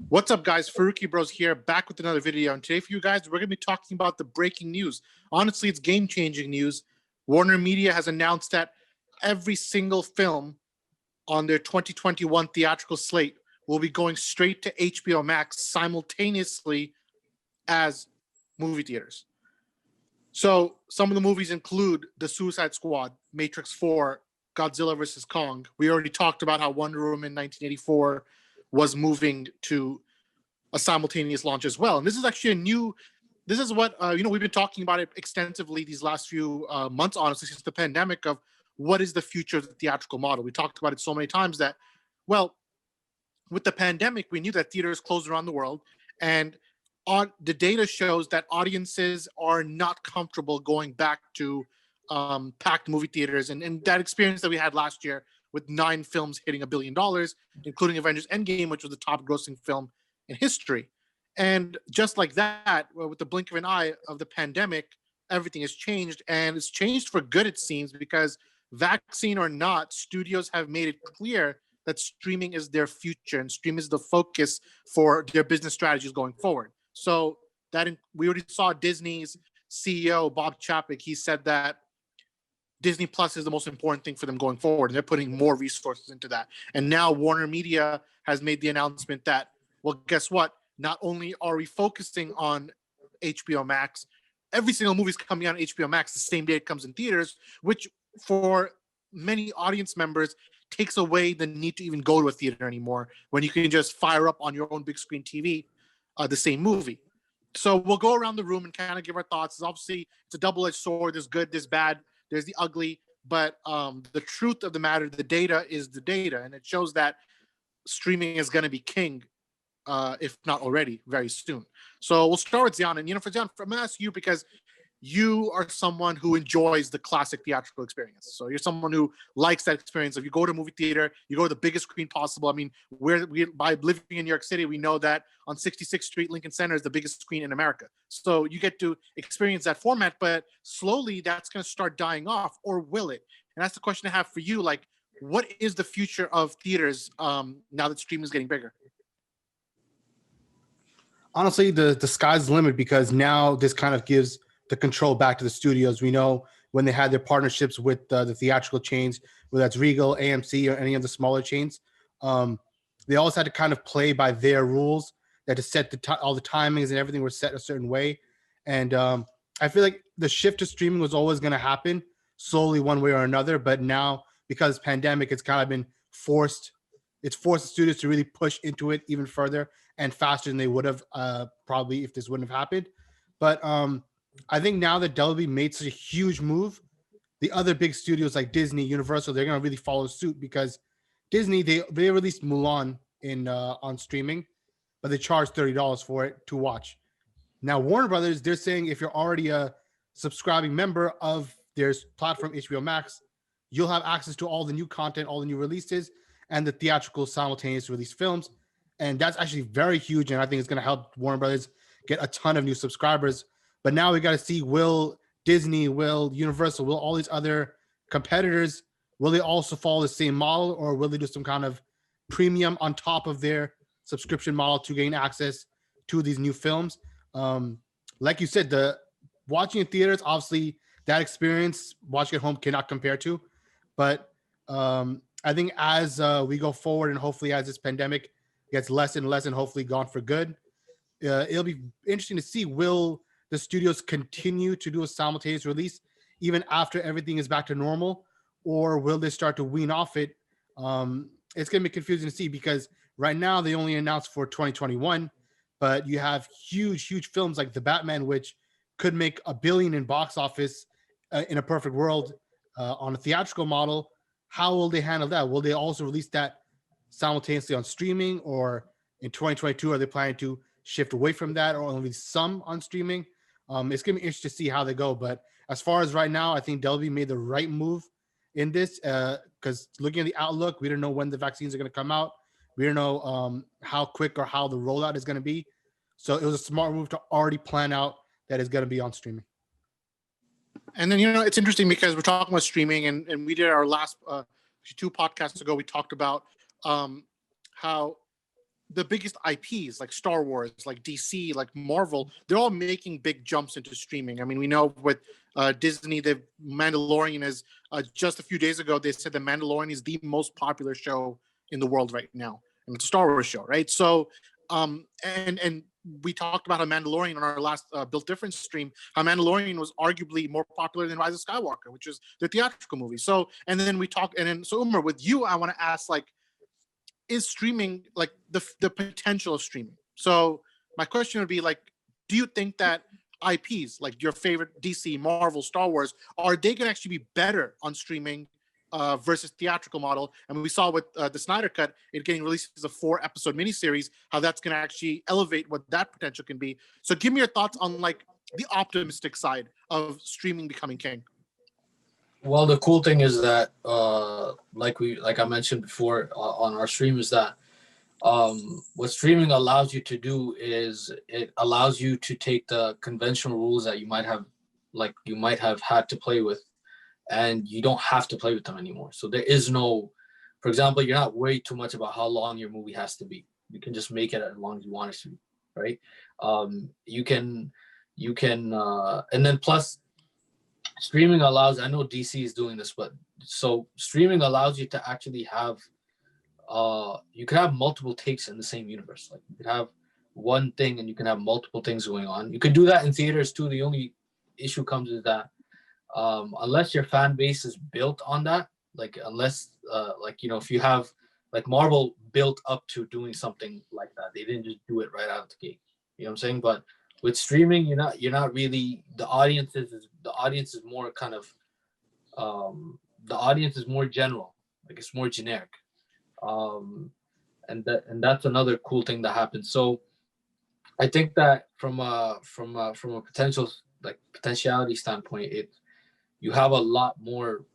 What's up, guys? Farooqi Bros here, back with another video. And today for you guys, we're going to be talking about the breaking news. Honestly, it's game-changing news. WarnerMedia has announced that every single film on their 2021 theatrical slate will be going straight to HBO Max simultaneously as movie theaters. So some of the movies include The Suicide Squad, Matrix 4, Godzilla vs. Kong. We already talked about how Wonder Woman 1984 was moving to a simultaneous launch as well. And this is actually this is what, we've been talking about it extensively these last few months, honestly, since the pandemic, of what is the future of the theatrical model. We talked about it so many times that, well, with the pandemic, we knew that theaters closed around the world, and the data shows that audiences are not comfortable going back to packed movie theaters, and that experience that we had last year with 9 films hitting $1 billion, including Avengers Endgame, which was the top grossing film in history. And just like that, with the blink of an eye of the pandemic, everything has changed, and it's changed for good, it seems, because vaccine or not, studios have made it clear that streaming is their future and stream is the focus for their business strategies going forward. So we already saw Disney's CEO, Bob Chapek. He said that Disney Plus is the most important thing for them going forward, and they're putting more resources into that. And now WarnerMedia has made the announcement that, well, guess what? Not only are we focusing on HBO Max, every single movie is coming out on HBO Max the same day it comes in theaters, which for many audience members takes away the need to even go to a theater anymore, when you can just fire up on your own big screen TV the same movie. So we'll go around the room and kind of give our thoughts. Obviously, it's a double-edged sword. There's good, there's bad, there's the ugly. But the truth of the matter, the data is the data, and it shows that streaming is going to be king, if not already, very soon. So we'll start with Zion. And, for Zion, I'm going to ask you, because you are someone who enjoys the classic theatrical experience. So you're someone who likes that experience. If you go to a movie theater, you go to the biggest screen possible. I mean, by living in New York City, we know that on 66th Street, Lincoln Center is the biggest screen in America. So you get to experience that format, but slowly that's going to start dying off, or will it? And that's the question I have for you. Like, what is the future of theaters now that streaming is getting bigger? Honestly, the sky's the limit, because now this kind of gives the control back to the studios. We know when they had their partnerships with the theatrical chains, whether that's Regal, AMC, or any of the smaller chains, they always had to kind of play by their rules. They had to set all the timings and everything were set a certain way. And I feel like the shift to streaming was always going to happen slowly, one way or another. But now, because pandemic, it's kind of been forced. It's forced the studios to really push into it even further and faster than they would have probably if this wouldn't have happened. But I think now that WB made such a huge move, the other big studios like Disney, Universal, they're going to really follow suit, because Disney, they released Mulan on streaming, but they charged $30 for it to watch. Now, Warner Brothers, they're saying if you're already a subscribing member of their platform, HBO Max, you'll have access to all the new content, all the new releases, and the theatrical simultaneous release films. And that's actually very huge, and I think it's going to help Warner Brothers get a ton of new subscribers. But now we got to see, will Disney, will Universal, will all these other competitors, will they also follow the same model, or will they do some kind of premium on top of their subscription model to gain access to these new films? Like you said, the watching in theaters, obviously that experience watching at home cannot compare to. But I think as we go forward, and hopefully as this pandemic gets less and less and hopefully gone for good, it'll be interesting to see, will the studios continue to do a simultaneous release even after everything is back to normal, or will they start to wean off it? It's going to be confusing to see, because right now they only announced for 2021, but you have huge films like The Batman, which could make $1 billion in box office in a perfect world on a theatrical model. How will they handle that? Will they also release that simultaneously on streaming, or in 2022 are they planning to shift away from that, or only some on streaming? It's gonna be interesting to see how they go. But as far as right now, I think WB made the right move in this, because looking at the outlook, we don't know when the vaccines are going to come out. We don't know how quick or how the rollout is going to be. So it was a smart move to already plan out that it's going to be on streaming. And then, it's interesting, because we're talking about streaming, and we did our last 2 podcasts ago, we talked about how the biggest IPs like Star Wars, like DC, like Marvel, they're all making big jumps into streaming. I mean, we know with Disney, the Mandalorian is just a few days ago, they said the Mandalorian is the most popular show in the world right now. And it's a Star Wars show, right? So, and we talked about how Mandalorian on our last Built Different stream, how Mandalorian was arguably more popular than Rise of Skywalker, which is the theatrical movie. So, and then we talk, and then, so Umar, with you, I want to ask, like, is streaming like the potential of streaming? So my question would be like, do you think that IPs like your favorite DC, Marvel, Star Wars, are they going to actually be better on streaming versus theatrical model? And we saw with the Snyder Cut, it getting released as a 4-episode miniseries, how that's going to actually elevate what that potential can be. So give me your thoughts on like the optimistic side of streaming becoming king. Well, the cool thing is that, like I mentioned before on our stream, is that what streaming allows you to do is it allows you to take the conventional rules that you might have had to play with, and you don't have to play with them anymore. So there is no, for example, you're not worried too much about how long your movie has to be. You can just make it as long as you want it to be, right? You can, and then plus, streaming allows, I know DC is doing this, but so streaming allows you to actually have, you can have multiple takes in the same universe. Like you can have one thing and you can have multiple things going on. You can do that in theaters too. The only issue comes is that unless your fan base is built on that, like unless if you have like Marvel built up to doing something like that, they didn't just do it right out of the gate. You know what I'm saying? But with streaming, you're not really, the audience is more kind of the audience is more general, like it's more generic, and that's another cool thing that happens. So I think that from a potentiality standpoint, you have a lot more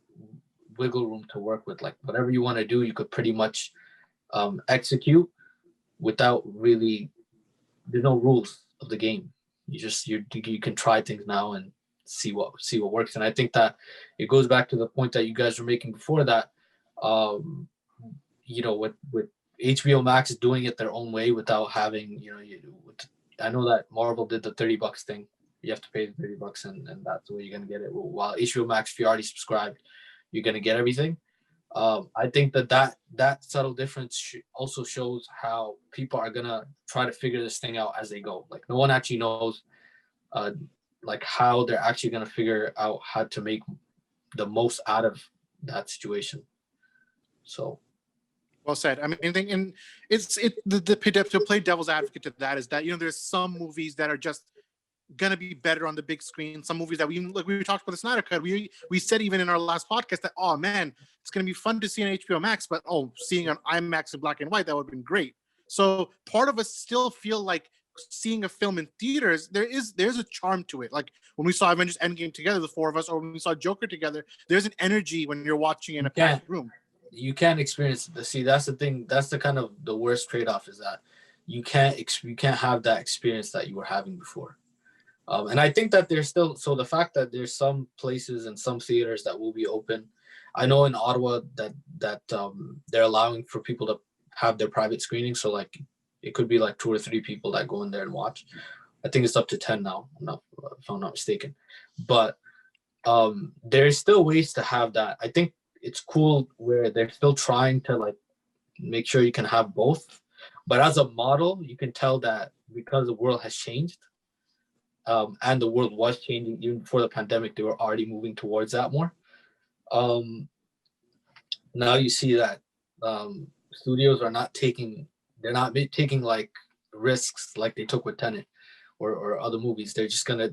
wiggle room to work with. Like whatever you want to do, you could pretty much execute without really, there's no rules of the game. You can try things now and see what works. And I think that it goes back to the point that you guys were making before that, with HBO Max doing it their own way without having, I know that Marvel did the $30 thing. You have to pay the $30 and that's the way you're gonna get it. While HBO Max, if you already subscribed, you're gonna get everything. I think that subtle difference also shows how people are gonna try to figure this thing out as they go. Like no one actually knows, like how they're actually gonna figure out how to make the most out of that situation. So, well said. I mean, and to play devil's advocate to that is that there's some movies that are just gonna be better on the big screen. Some movies that we talked about the Snyder Cut. We said even in our last podcast that, oh man, it's gonna be fun to see on HBO Max, but seeing on IMAX in black and white, that would have been great. So part of us still feel like seeing a film in theaters, there's a charm to it. Like when we saw Avengers Endgame together, the four of us, or when we saw Joker together, there's an energy when you're watching in a packed room. You can't experience it. See, that's the thing. That's the kind of the worst trade-off, is that you can't have that experience that you were having before. And I think that there's still, so the fact that there's some places and some theaters that will be open. I know in Ottawa that they're allowing for people to have their private screening. So like it could be like 2 or 3 people that go in there and watch. I think it's up to 10 now, if I'm not mistaken. But there's still ways to have that. I think it's cool where they're still trying to like make sure you can have both. But as a model, you can tell that because the world has changed, and the world was changing even before the pandemic, they were already moving towards that more. Now you see that studios are not taking like risks like they took with Tenet or other movies. They're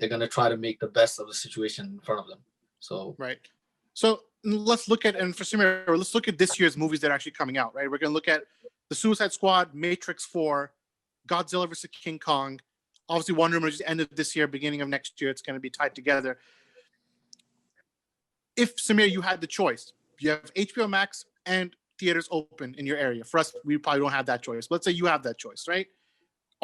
gonna try to make the best of the situation in front of them. So right. So let's look at this year's movies that are actually coming out. Right, we're gonna look at The Suicide Squad, Matrix 4, Godzilla vs. King Kong. Obviously, Wonder Woman just ended this year, beginning of next year. It's going to be tied together. If, Samir, you had the choice, you have HBO Max and theaters open in your area. For us, we probably don't have that choice. Let's say you have that choice, right?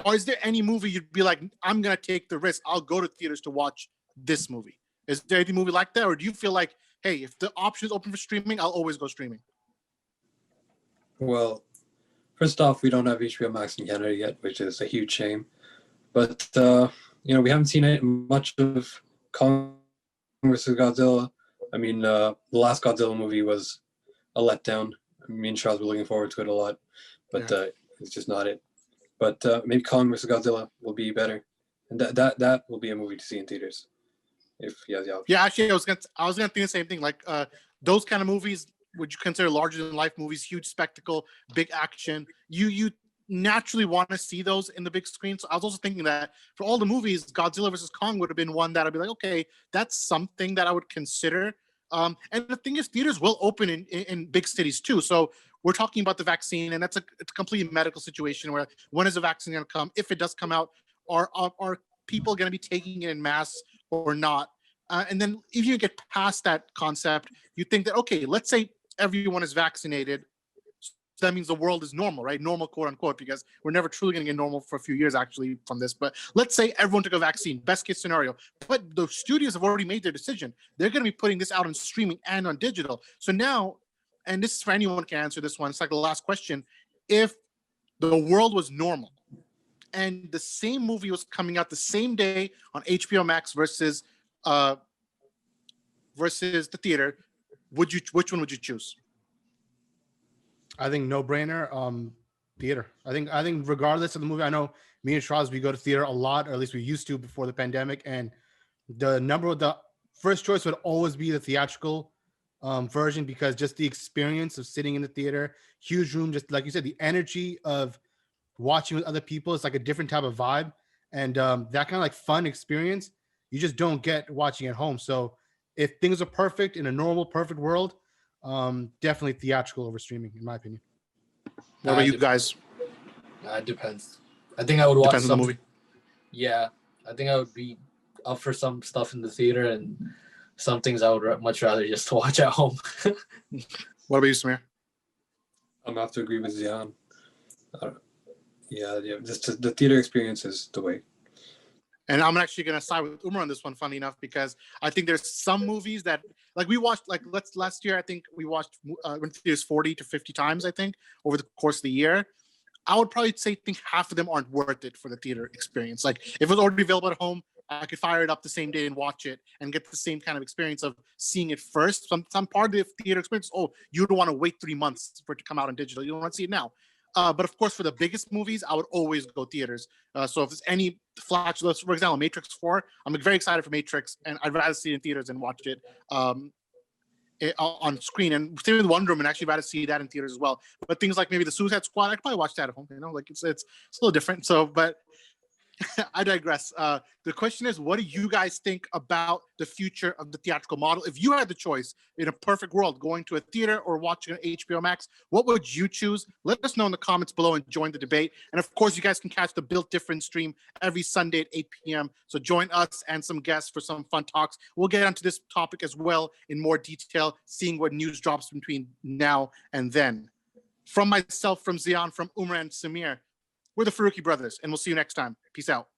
Or is there any movie you'd be like, I'm going to take the risk. I'll go to theaters to watch this movie. Is there any movie like that? Or do you feel like, hey, if the option is open for streaming, I'll always go streaming? Well, First off, we don't have HBO Max in Canada yet, which is a huge shame. But we haven't seen much of Kong versus Godzilla. I mean, the last Godzilla movie was a letdown. Me and Charles were looking forward to it a lot, but it's just not it. But maybe Kong versus Godzilla will be better, and that will be a movie to see in theaters if he has the option. Yeah, actually, I was gonna think the same thing. Like those kind of movies, would you consider larger than life movies, huge spectacle, big action? You naturally want to see those in the big screen. So I was also thinking that for all the movies, Godzilla versus Kong would have been one that I'd be like, okay, that's something that I would consider. And the thing is, theaters will open in big cities too. So we're talking about the vaccine, and it's a completely medical situation where when is the vaccine going to come? If it does come out, are people going to be taking it in mass or not? And then if you get past that concept, you think that, okay, let's say everyone is vaccinated. So that means the world is normal, right? Normal, quote unquote, because we're never truly going to get normal for a few years actually from this. But let's say everyone took a vaccine, best case scenario. But the studios have already made their decision. They're going to be putting this out on streaming and on digital. So now, and this is for anyone can answer this one, it's like the last question. If the world was normal and the same movie was coming out the same day on HBO Max versus the theater, which one would you choose? I think no brainer. Theater. I think regardless of the movie, I know me and Charles, we go to theater a lot, or at least we used to before the pandemic. And the first choice would always be the theatrical version, because just the experience of sitting in the theater, huge room, just like you said, the energy of watching with other people, it's like a different type of vibe. And that kind of like fun experience, you just don't get watching at home. So if things are perfect in a normal, perfect world, definitely theatrical over streaming, in my opinion. What about you guys? It depends. I think I would watch Depends on the movie. Yeah, I think I would be up for some stuff in the theater, and some things I would much rather just watch at home. What about you, Samir? I'm gonna have to agree with Zion. Yeah, just the theater experience is the way. And I'm actually going to side with Umar on this one, funny enough, because I think there's some movies that, like we watched, like last year, I think we watched went to theaters 40 to 50 times, I think, over the course of the year. I would probably think half of them aren't worth it for the theater experience. Like if it was already available at home, I could fire it up the same day and watch it and get the same kind of experience of seeing it first. Some part of the theater experience, you don't want to wait 3 months for it to come out on digital. You don't want to see it now. But of course, for the biggest movies, I would always go theaters. So if there's any flatulence, for example, Matrix 4, I'm very excited for Matrix, and I'd rather see it in theaters than watch it on screen. And same with Wonder Woman, actually rather see that in theaters as well. But things like maybe the Suicide Squad, I'd probably watch that at home. Like it's a little different. So, but I digress. The question is, what do you guys think about the future of the theatrical model? If you had the choice in a perfect world, going to a theater or watching on HBO Max, what would you choose? Let us know in the comments below and join the debate. And of course, you guys can catch the Built Different stream every Sunday at 8 p.m. So join us and some guests for some fun talks. We'll get onto this topic as well in more detail, seeing what news drops between now and then. From myself, from Zion, from Umar and Samir, we're the Farooqi brothers, and we'll see you next time. Peace out.